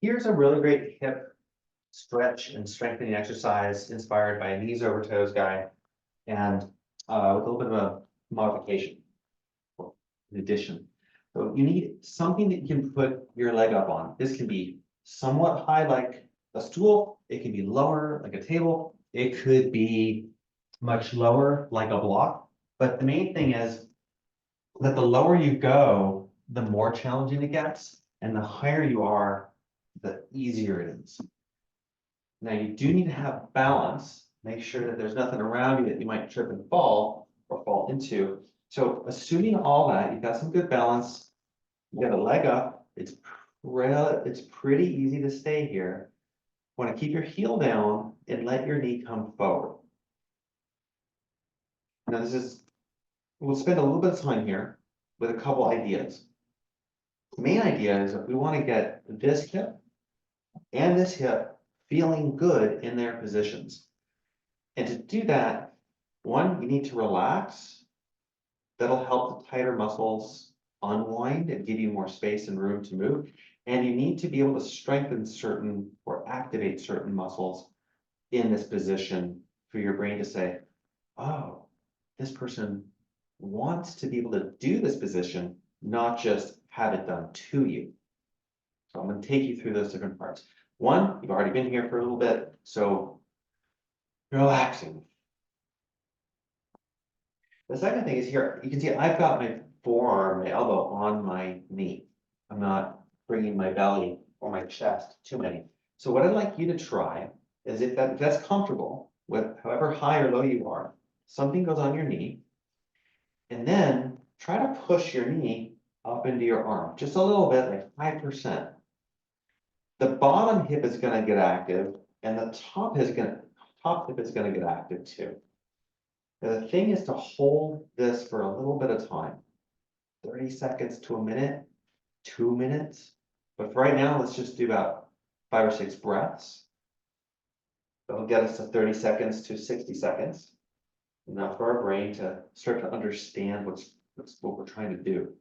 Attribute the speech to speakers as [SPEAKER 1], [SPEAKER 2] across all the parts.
[SPEAKER 1] Here's a really great hip stretch and strengthening exercise inspired by a knees over toes guy and with a little bit of a modification in addition. So you need something that you can put your leg up on. This can be somewhat high like a stool. It can be lower like a table. It could be much lower like a block. But the main thing is that the lower you go, the more challenging it gets. And the higher you are, the easier it is. Now you do need to have balance. Make sure that there's nothing around you that you might trip and fall or fall into. So assuming all that, you've got some good balance, you got a leg up, it's pretty easy to stay here. Want to keep your heel down and let your knee come forward. Now we'll spend a little bit of time here with a couple ideas. The main idea is that we want to get this hip and this hip feeling good in their positions. And to do that, one, you need to relax. That'll help the tighter muscles unwind and give you more space and room to move. And you need to be able to strengthen certain or activate certain muscles in this position for your brain to say, oh, this person wants to be able to do this position, not just have it done to you. So I'm going to take you through those different parts. One, you've already been here for a little bit, so relaxing. The second thing is here, you can see I've got my forearm, my elbow on my knee. I'm not bringing my belly or my chest too many. So what I'd like you to try is if that's comfortable with however high or low you are, something goes on your knee, and then try to push your knee up into your arm, just a little bit, like 5%. The bottom hip is going to get active, and the top hip is going to get active too. Now, the thing is to hold this for a little bit of time, 30 seconds to a minute, 2 minutes. But for right now, let's just do about 5 or 6 breaths. That'll get us to 30 seconds to 60 seconds. Enough for our brain to start to understand what we're trying to do.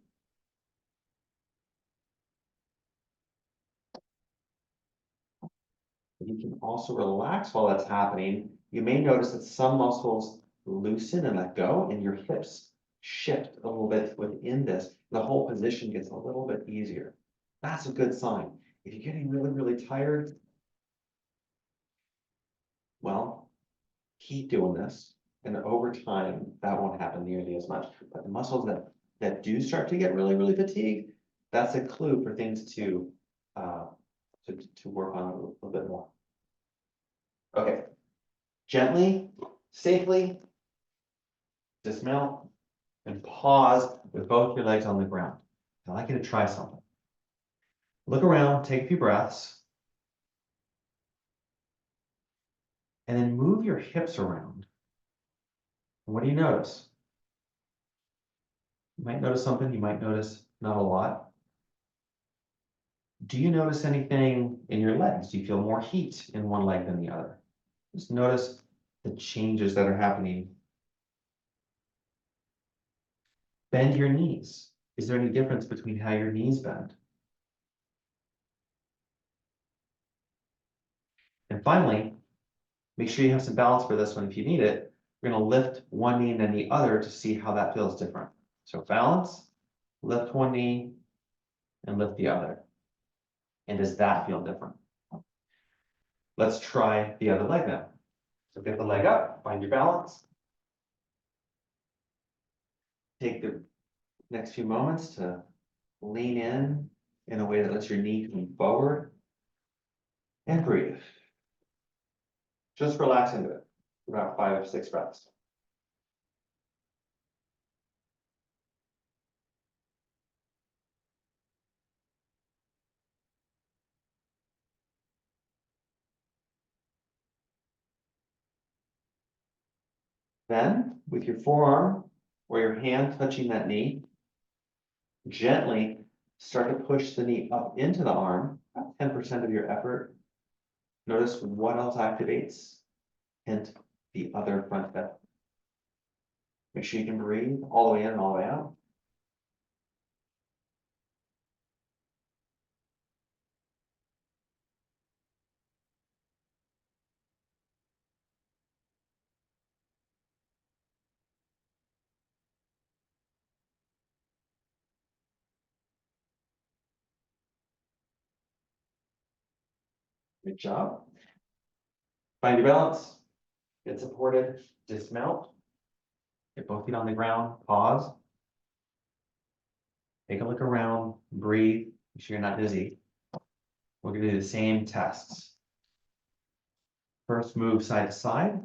[SPEAKER 1] You can also relax while that's happening. You may notice that some muscles loosen and let go, and your hips shift a little bit within this. The whole position gets a little bit easier. That's a good sign. If you're getting really, really tired, well, keep doing this. And over time, that won't happen nearly as much. But the muscles that do start to get really, really fatigued, that's a clue for things to work on a little bit more. Okay, gently, safely, dismount and pause with both your legs on the ground. I'd like you to try something. Look around, take a few breaths, and then move your hips around. And what do you notice? You might notice something, you might notice not a lot. Do you notice anything in your legs? Do you feel more heat in one leg than the other? Just notice the changes that are happening. Bend your knees. Is there any difference between how your knees bend? And finally, make sure you have some balance for this one if you need it. We're going to lift one knee and then the other to see how that feels different. So balance, lift one knee, and lift the other. And does that feel different? Let's try the other leg now. So get the leg up, find your balance. Take the next few moments to lean in a way that lets your knee come forward. And breathe. Just relax into it. About 5 or 6 breaths. Then, with your forearm or your hand touching that knee, gently start to push the knee up into the arm, about 10% of your effort. Notice what else activates, and the other front hip. Make sure you can breathe all the way in and all the way out. Good job. Find your balance, get supported, dismount. Get both feet on the ground, pause. Take a look around, breathe, make sure you're not dizzy. We're gonna do the same tests. First, move side to side.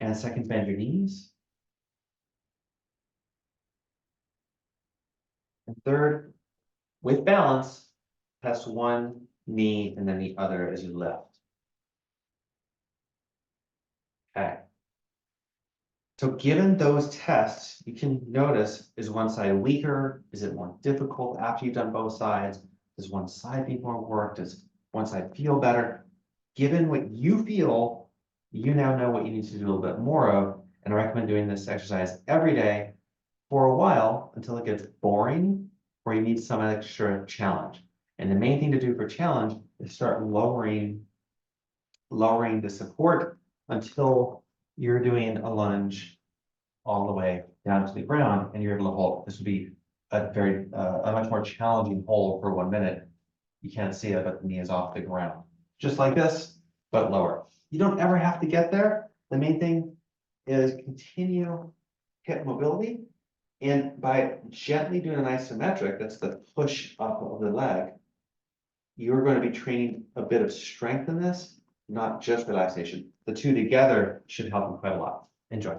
[SPEAKER 1] And second, bend your knees. And third, with balance, test one knee and then the other as you lift. Okay. So given those tests, you can notice, is one side weaker? Is it more difficult after you've done both sides? Does one side need more work? Does one side feel better? Given what you feel, you now know what you need to do a little bit more of, and I recommend doing this exercise every day for a while until it gets boring or you need some extra challenge. And the main thing to do for challenge is start lowering the support until you're doing a lunge all the way down to the ground and you're able to hold. This would be a much more challenging hold for 1 minute. You can't see it, but the knee is off the ground. Just like this, but lower. You don't ever have to get there. The main thing is continue hip mobility. And by gently doing an isometric, that's the push up of the leg, you're going to be training a bit of strength in this, not just relaxation. The two together should help you quite a lot. Enjoy.